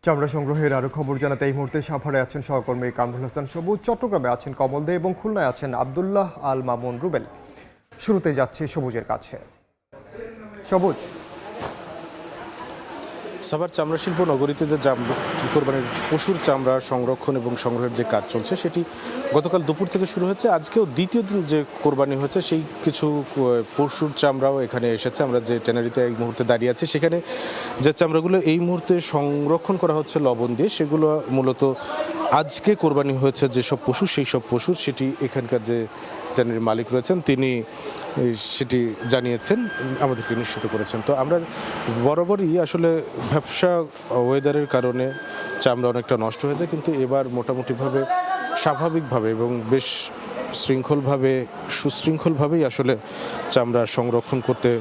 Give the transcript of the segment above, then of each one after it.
চামড়া সংগ্রহের আরো খবর জানাতে এই মুহূর্তে সাভারে আছেন সহকর্মী কামরুল হাসান সবুজ, চট্টগ্রামে আছেন কমল দে এবং খুলনায় আছেন আব্দুল্লাহ আল মামুন রুবেল। শুরুতে যাচ্ছে সবুজের কাছে। সবুজ, সাভার চামড়া শিল্প নগরীতে যে কোরবানির পশুর চামড়া সংরক্ষণ এবং সংগ্রহের যে কাজ চলছে সেটি গতকাল দুপুর থেকে শুরু হয়েছে। আজকেও দ্বিতীয় দিন যে কোরবানি হয়েছে সেই কিছু পশুর চামড়াও এখানে এসেছে। আমরা যে ট্যানারিতে এই মুহূর্তে দাঁড়িয়ে আছি সেখানে যে চামড়াগুলো এই মুহূর্তে সংরক্ষণ করা হচ্ছে লবণ দিয়ে, সেগুলো মূলত আজকে কোরবানি হয়েছে যেসব পশু, সেই সব পশুর, সেটি এখানকার যে ট্যানারির মালিক রয়েছেন তিনি সেটি জানিয়েছেন, আমাদেরকে নিশ্চিত করেছেন। তো আমরা বরাবরই আসলে ব্যবসা ওয়েদারের কারণে চামড়া অনেকটা নষ্ট হয়ে যায়, কিন্তু এবার মোটামুটিভাবে স্বাভাবিকভাবে এবং বেশ সুশৃঙ্খলভাবেই আসলে চামড়া সংরক্ষণ করতে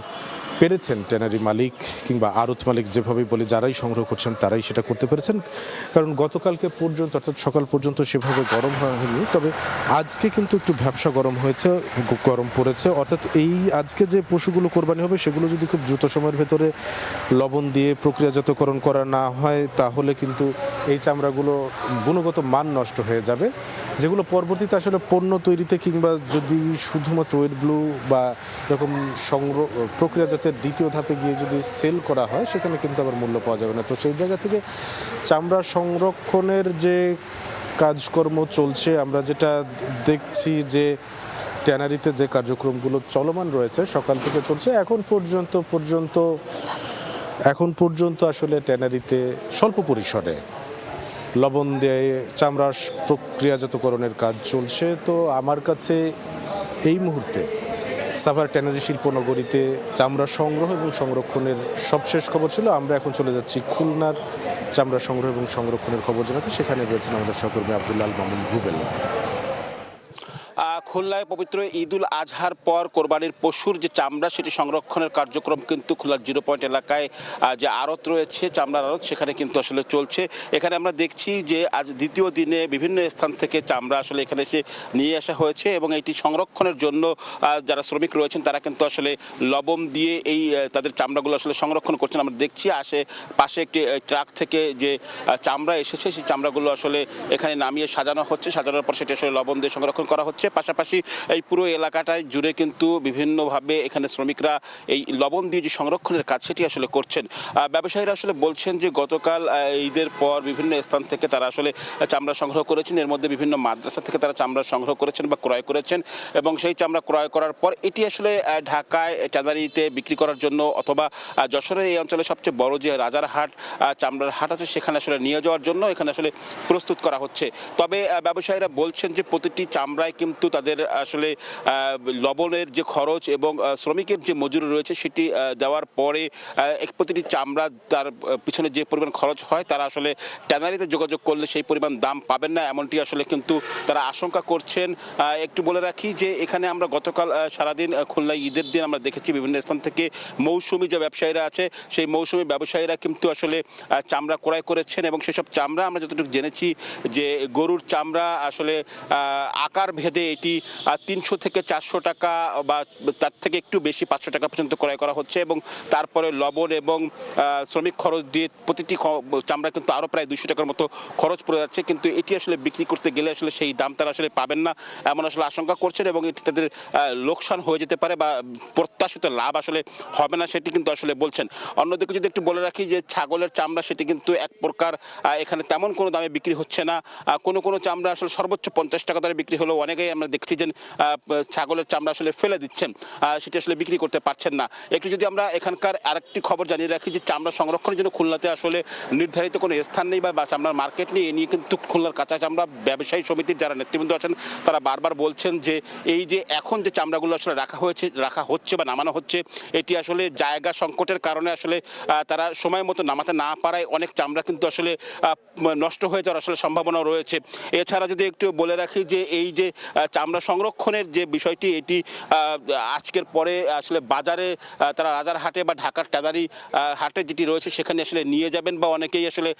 পেরেছেন ট্যানারি মালিক কিংবা আড়ত মালিক, যেভাবেই বলি, যারাই সংগ্রহ করছেন তারাই সেটা করতে পেরেছেন। কারণ গতকালকে পর্যন্ত, অর্থাৎ সকাল পর্যন্ত সেভাবে গরম হয়নি, তবে আজকে কিন্তু একটু ব্যবসা গরম পড়েছে। অর্থাৎ এই আজকে যে পশুগুলো কোরবানি হবে সেগুলো যদি খুব দ্রুত সময়ের ভেতরে লবণ দিয়ে প্রক্রিয়াজাতকরণ করা না হয় তাহলে কিন্তু এই চামড়াগুলো গুণগত মান নষ্ট হয়ে যাবে, যেগুলো পরবর্তীতে আসলে পণ্য তৈরিতে কিংবা যদি শুধুমাত্র ওয়েট ব্লু বা এরকম প্রক্রিয়াজাতের দ্বিতীয় ধাপে গিয়ে যদি সেল করা হয় সেখানে কিন্তু আবার মূল্য পাওয়া যাবে না। তো সেই জায়গা থেকে চামড়া সংরক্ষণের যে কাজকর্ম চলছে, আমরা যেটা দেখছি যে ট্যানারিতে যে কার্যক্রমগুলো চলমান রয়েছে সকাল থেকে চলছে এখন পর্যন্ত আসলে ট্যানারিতে স্বল্প পরিসরে লবণ দিয়ে চামড়া প্রক্রিয়াজাতকরণের কাজ চলছে। তো আমার কাছে এই মুহূর্তে সাভার ট্যানারি শিল্প নগরীতে চামড়া সংগ্রহ এবং সংরক্ষণের সবশেষ খবর ছিল। আমরা এখন চলে যাচ্ছি খুলনার চামড়া সংগ্রহ এবং সংরক্ষণের খবর জানাতে। সেখানে রয়েছেন আমাদের সহকর্মী আব্দুল্লাহ আল মামুন রুবেল। খুলনায় পবিত্র ঈদুল আজহার পর কোরবানির পশুর যে চামড়া সেটি সংরক্ষণের কার্যক্রম কিন্তু খুলনার 0 পয়েন্ট এলাকায় যে আড়ত রয়েছে, চামড়ার আড়ত, সেখানে কিন্তু আসলে চলছে। এখানে আমরা দেখছি যে আজ দ্বিতীয় দিনে বিভিন্ন স্থান থেকে চামড়া আসলে এখানে এসে নিয়ে আসা হয়েছে এবং এটি সংরক্ষণের জন্য যারা শ্রমিক রয়েছেন তারা কিন্তু আসলে লবণ দিয়ে এই তাদের চামড়াগুলো আসলে সংরক্ষণ করছেন। আমরা দেখছি পাশে একটি ট্রাক থেকে যে চামড়া এসেছে সেই চামড়াগুলো আসলে এখানে নামিয়ে সাজানো হচ্ছে। সাজানোর পর সেটি আসলে লবণ দিয়ে সংরক্ষণ করা হচ্ছে। পাশাপাশি এই পুরো এলাকাটায় জুড়ে কিন্তু বিভিন্নভাবে এখানে শ্রমিকরা এই লবণ দিয়ে যে সংরক্ষণের কাজ সেটি আসলে করছেন। ব্যবসায়ীরা আসলে বলছেন যে গতকাল ঈদের পর বিভিন্ন স্থান থেকে তারা আসলে চামড়া সংগ্রহ করেছেন। এর মধ্যে বিভিন্ন মাদ্রাসা থেকে তারা চামড়া সংগ্রহ করেছেন বা ক্রয় করেছেন এবং সেই চামড়া ক্রয় করার পর এটি আসলে ঢাকায় ট্যানারিতে বিক্রি করার জন্য অথবা যশোরের এই অঞ্চলে সবচেয়ে বড় যে রাজারহাট চামড়ার হাট আছে সেখানে আসলে নিয়ে যাওয়ার জন্য এখানে আসলে প্রস্তুত করা হচ্ছে। তবে ব্যবসায়ীরা বলছেন যে প্রতিটি চামড়ায় কিন্তু তাদের আসলে লবণের যে খরচ এবং শ্রমিকের যে মজুরি রয়েছে সেটি দেওয়ার পরে প্রতিটি চামড়া তার পিছনে যে পরিমাণ খরচ হয় তারা আসলে ট্যানারিতে যোগাযোগ করলে সেই পরিমাণ দাম পাবেন না, এমনটি আসলে কিন্তু তারা আশঙ্কা করছেন। একটু বলে রাখি যে এখানে আমরা গতকাল সারাদিন খুলনায় ঈদের দিন আমরা দেখেছি বিভিন্ন স্থান থেকে মৌসুমি যে ব্যবসায়ীরা আছে সেই মৌসুমি ব্যবসায়ীরা কিন্তু আসলে চামড়া ক্রয় করেছেন এবং সেসব চামড়া আমরা যতটুকু জেনেছি যে গরুর চামড়া আসলে আকার ভেদে এটি 300 থেকে 400 টাকা বা তার থেকে একটু বেশি 500 টাকা পর্যন্ত ক্রয় করা হচ্ছে এবং তারপরে লবণ এবং শ্রমিক খরচ দিয়ে প্রতিটি চামড়া কিন্তু আরও প্রায় 200 টাকার মতো খরচ পড়ে যাচ্ছে। কিন্তু এটি আসলে বিক্রি করতে গেলে আসলে সেই দাম তারা আসলে পাবেন না এমন আসলে আশঙ্কা করছেন এবং এটি তাদের লোকসান হয়ে যেতে পারে বা প্রত্যাশিত লাভ আসলে হবে না সেটি কিন্তু আসলে বলছেন। অন্যদিকে যদি একটু বলে রাখি যে ছাগলের চামড়া সেটি কিন্তু এক প্রকার এখানে তেমন কোনো দামে বিক্রি হচ্ছে না। কোনো চামড়া আসলে সর্বোচ্চ 50 টাকা দরে বিক্রি হলেও অনেকেই আমরা দেখছি যে ছাগলের চামড়া আসলে ফেলে দিচ্ছেন, সেটি আসলে বিক্রি করতে পারছেন না। একটু যদি আমরা এখানকার আরেকটি খবর জানিয়ে রাখি যে চামড়া সংরক্ষণের জন্য খুলনাতে আসলে নির্ধারিত কোনো স্থান নেই বা চামড়ার মার্কেট নেই। এ নিয়ে কিন্তু খুলনার কাঁচা চামড়া ব্যবসায়ী সমিতির যারা নেতৃবৃন্দ আছেন তারা বারবার বলছেন যে এই যে এখন যে চামড়াগুলো আসলে রাখা হচ্ছে বা নামানো হচ্ছে এটি আসলে জায়গা সংকটের কারণে আসলে তারা সময় মতো নামাতে না পারায় অনেক চামড়া কিন্তু আসলে নষ্ট হয়ে যাওয়ার আসলে সম্ভাবনা রয়েছে। এছাড়া যদি একটু বলে রাখি যে এই যে চামড়া সংরক্ষণের যে বিষয়টি এটি আজকের পরে আসলে বাজারে তারা রাজারহাটে বা ঢাকার ট্যানারি হাটে যেটি রয়েছে সেখানে আসলে নিয়ে যাবেন বা অনেকেই আসলে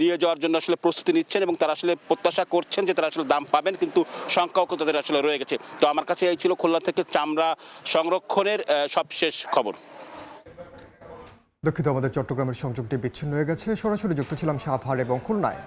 নিয়ে যাওয়ার জন্য আসলে প্রস্তুতি নিচ্ছেন এবং তারা আসলে প্রত্যাশা করছেন যে তারা আসলে দাম পাবেন, কিন্তু সংখ্যাও তাদের আসলে রয়ে গেছে। তো আমার কাছে এই ছিল খুলনা থেকে চামড়া সংরক্ষণের সবশেষ খবর। দুঃখিত, আমাদের চট্টগ্রামের সংযোগটি বিচ্ছিন্ন হয়ে গেছে। সরাসরি যুক্ত ছিলাম সাভার এবং খুলনায়।